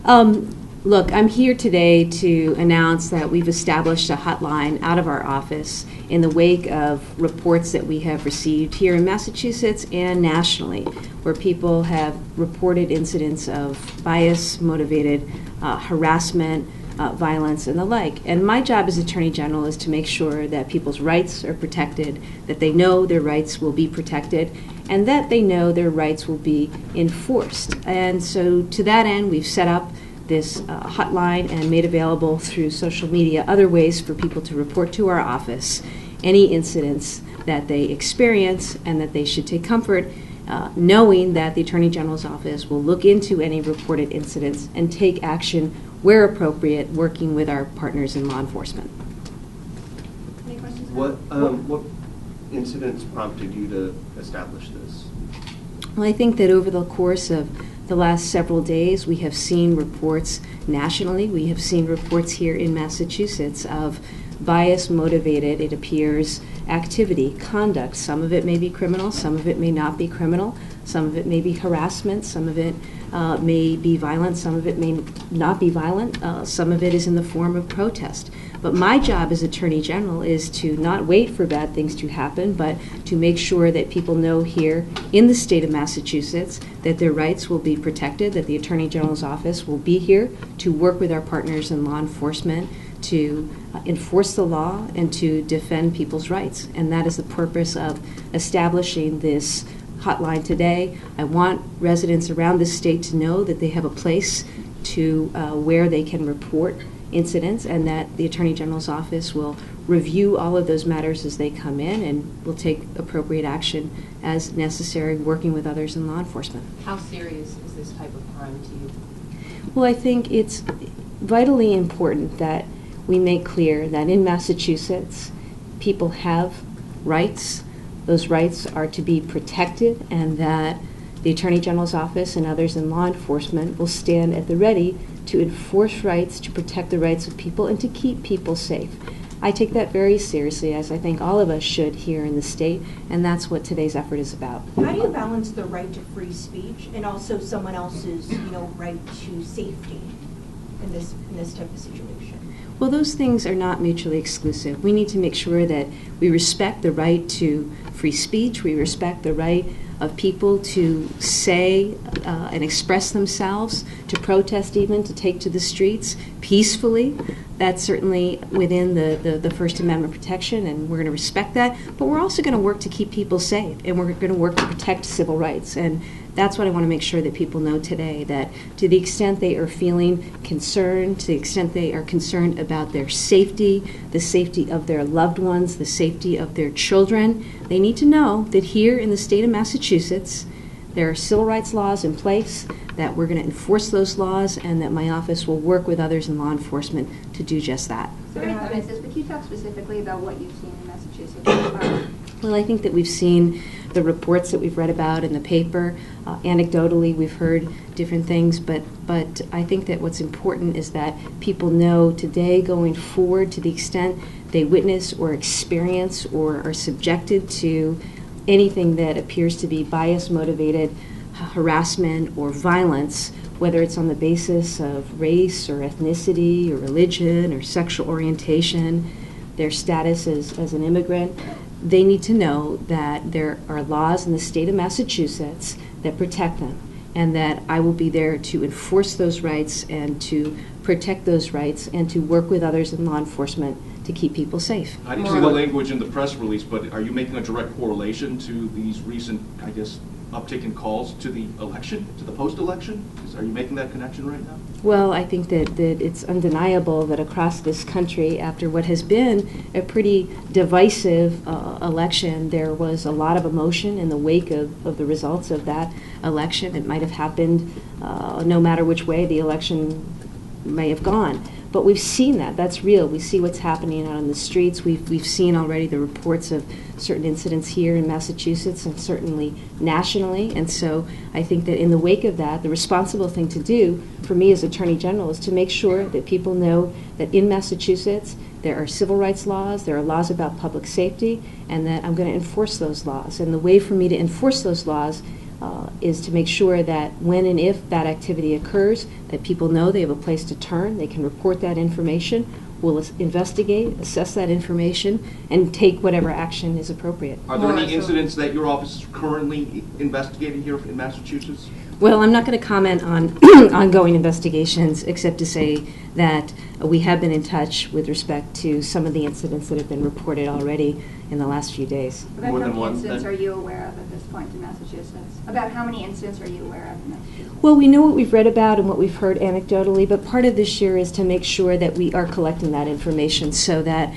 Look, I'm here today to announce that we've established a hotline out of our office in the wake of reports that we have received here in Massachusetts and nationally, where people have reported incidents of bias-motivated harassment, violence, and the like. And my job as Attorney General is to make sure that people's rights are protected, that they know their rights will be protected, and that they know their rights will be enforced. And so to that end, we've set up this hotline and made available through social media other ways for people to report to our office any incidents that they experience, and that they should take comfort knowing that the Attorney General's office will look into any reported incidents and take action where appropriate, working with our partners in law enforcement. Any questions? What incidents prompted you to establish this? Well, I think that over the course of the last several days, we have seen reports nationally. We have seen reports here in Massachusetts of bias-motivated, it appears, activity, conduct. Some of it may be criminal, some of it may not be criminal, some of it may be harassment, some of it may be violent, some of it may not be violent, some of it is in the form of protest. But my job as Attorney General is to not wait for bad things to happen, but to make sure that people know here in the state of Massachusetts that their rights will be protected, that the Attorney General's office will be here to work with our partners in law enforcement to enforce the law and to defend people's rights. And that is the purpose of establishing this hotline today. I want residents around the state to know that they have a place to where they can report incidents, and that the Attorney General's office will review all of those matters as they come in and will take appropriate action as necessary, working with others in law enforcement. How serious is this type of crime to you? Well, I think it's vitally important that we make clear that in Massachusetts, people have rights. Those rights are to be protected, and that the Attorney General's office and others in law enforcement will stand at the ready to enforce rights, to protect the rights of people, and to keep people safe. I take that very seriously, as I think all of us should here in the state, and that's what today's effort is about. How do you balance the right to free speech and also someone else's, right to safety in this type of situation? Well, those things are not mutually exclusive. We need to make sure that we respect the right to free speech, we respect the right of people to say and express themselves, to protest even, to take to the streets peacefully. That's certainly within the First Amendment protection, and we're going to respect that. But we're also going to work to keep people safe, and we're going to work to protect civil rights. And that's what I want to make sure that people know today, that to the extent they are feeling concerned, to the extent they are concerned about their safety, the safety of their loved ones, the safety of their children, they need to know that here in the state of Massachusetts, there are civil rights laws in place, that we're going to enforce those laws, and that my office will work with others in law enforcement to do just that. Sorry, but can you talk specifically about what you've seen in Massachusetts? Well, I think that we've seen the reports that we've read about in the paper. Anecdotally, we've heard different things, but I think that what's important is that people know today, going forward, to the extent they witness or experience or are subjected to anything that appears to be bias-motivated harassment or violence, whether it's on the basis of race or ethnicity or religion or sexual orientation, their status as an immigrant, they need to know that there are laws in the state of Massachusetts that protect them, and that I will be there to enforce those rights and to protect those rights and to work with others in law enforcement to keep people safe. I didn't see the language in the press release, but are you making a direct correlation to these recent, uptick in calls to the election, to the post-election? Are you making that connection right now? Well, I think that it's undeniable that across this country, after what has been a pretty divisive election, there was a lot of emotion in the wake of the results of that election. It might have happened no matter which way the election may have gone. But we've seen that. That's real. We see what's happening out on the streets. We've seen already the reports of certain incidents here in Massachusetts and certainly nationally. And so I think that in the wake of that, the responsible thing to do for me as Attorney General is to make sure that people know that in Massachusetts there are civil rights laws, there are laws about public safety, and that I'm going to enforce those laws. And the way for me to enforce those laws is to make sure that when and if that activity occurs, that people know they have a place to turn, they can report that information, we'll investigate, assess that information, and take whatever action is appropriate. Are there any More so- incidents that your office is currently investigating here in Massachusetts? Well, I'm not going to comment on ongoing investigations, except to say that we have been in touch with respect to some of the incidents that have been reported already in the last few days. About More how than many one, incidents then? are you aware of at this point in Massachusetts? About how many incidents are you aware of in Massachusetts? Well, we know what we've read about and what we've heard anecdotally, but part of this year is to make sure that we are collecting that information so that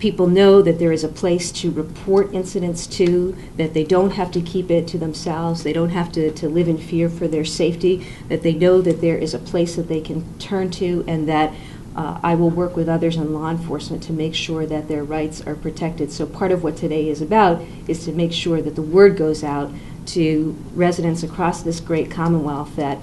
people know that there is a place to report incidents to, that they don't have to keep it to themselves, they don't have to live in fear for their safety, that they know that there is a place that they can turn to, and that I will work with others in law enforcement to make sure that their rights are protected. So part of what today is about is to make sure that the word goes out to residents across this great Commonwealth that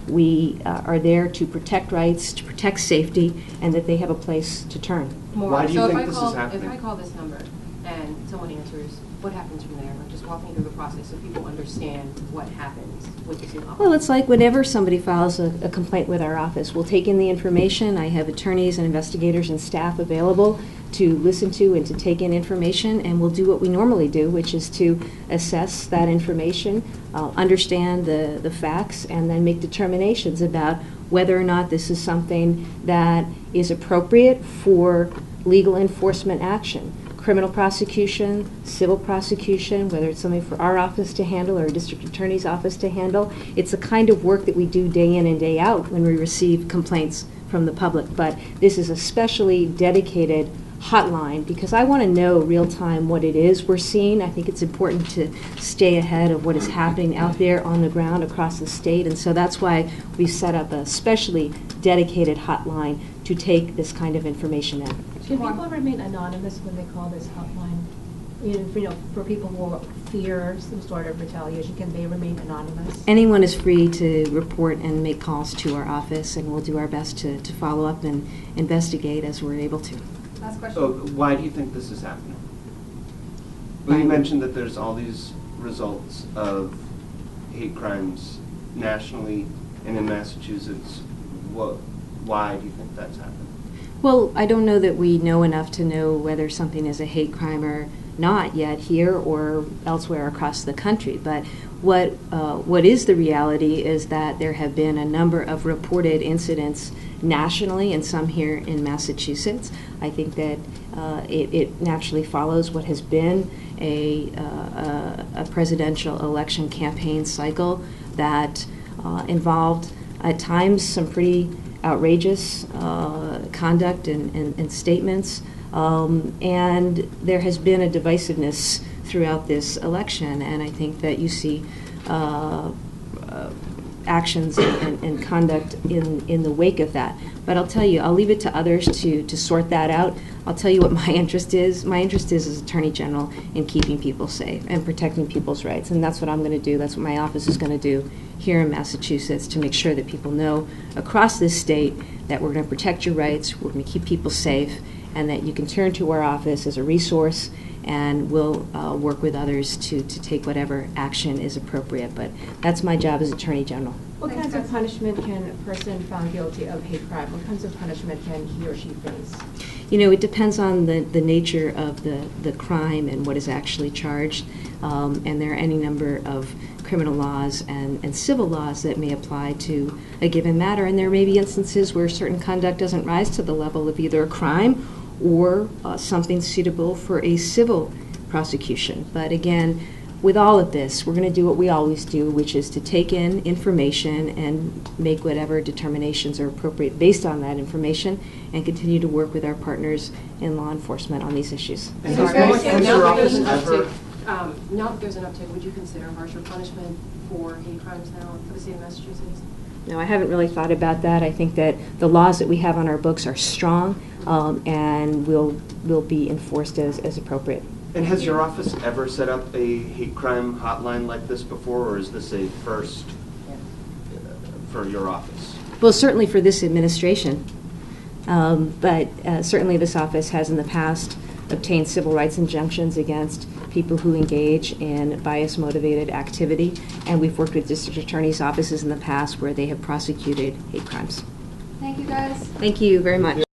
we are there to protect rights, to protect safety, and that they have a place to turn. More. Why do you So if think I this is call- happening? If I call this number and someone answers, what happens from there? Like, just walk me through the process so people understand what happens with this new office. Well, it's like whenever somebody files a complaint with our office, we'll take in the information. I have attorneys and investigators and staff available to listen to and to take in information, and we'll do what we normally do, which is to assess that information, understand the facts, and then make determinations about whether or not this is something that is appropriate for legal enforcement action. Criminal prosecution, civil prosecution, whether it's something for our office to handle or a district attorney's office to handle. It's the kind of work that we do day in and day out when we receive complaints from the public. But this is a specially dedicated hotline because I want to know real time what it is we're seeing. I think it's important to stay ahead of what is happening out there on the ground across the state, and so that's why we set up a specially dedicated hotline to take this kind of information in. Can people remain anonymous when they call this hotline? For people who fear some sort of retaliation, can they remain anonymous? Anyone is free to report and make calls to our office, and we'll do our best to follow up and investigate as we're able to. Last question. So why do you think this is happening? Well, you mentioned that there's all these results of hate crimes nationally and in Massachusetts. Why do you think that's happening? Well, I don't know that we know enough to know whether something is a hate crime or not yet here or elsewhere across the country. But what is the reality is that there have been a number of reported incidents nationally and some here in Massachusetts. I think that it naturally follows what has been a presidential election campaign cycle that involved at times some pretty outrageous conduct and statements, and there has been a divisiveness throughout this election, and I think that you see actions and conduct in the wake of that. But I'll tell you, I'll leave it to others to sort that out. I'll tell you what my interest is. My interest is as Attorney General in keeping people safe and protecting people's rights, and that's what I'm going to do. That's what my office is going to do here in Massachusetts to make sure that people know across this state that we're going to protect your rights, we're going to keep people safe, and that you can turn to our office as a resource, and we'll work with others to take whatever action is appropriate. But that's my job as Attorney General. What kinds of punishment can a person found guilty of hate crime, what kinds of punishment can he or she face? You know, it depends on the nature of the crime and what is actually charged. And there are any number of criminal laws and civil laws that may apply to a given matter. And there may be instances where certain conduct doesn't rise to the level of either a crime or something suitable for a civil prosecution. But again, with all of this, we're going to do what we always do, which is to take in information and make whatever determinations are appropriate based on that information and continue to work with our partners in law enforcement on these issues. And Sorry, has now your that there's office an ever... uptick, now that there's an uptick, would you consider harsher punishment for hate crimes now for the state of Massachusetts? No, I haven't really thought about that. I think that the laws that we have on our books are strong and will be enforced as appropriate. And has your office ever set up a hate crime hotline like this before, or is this a first for your office? Well, certainly for this administration, but certainly this office has in the past obtained civil rights injunctions against people who engage in bias-motivated activity, and we've worked with district attorneys' offices in the past where they have prosecuted hate crimes. Thank you, guys. Thank you very much.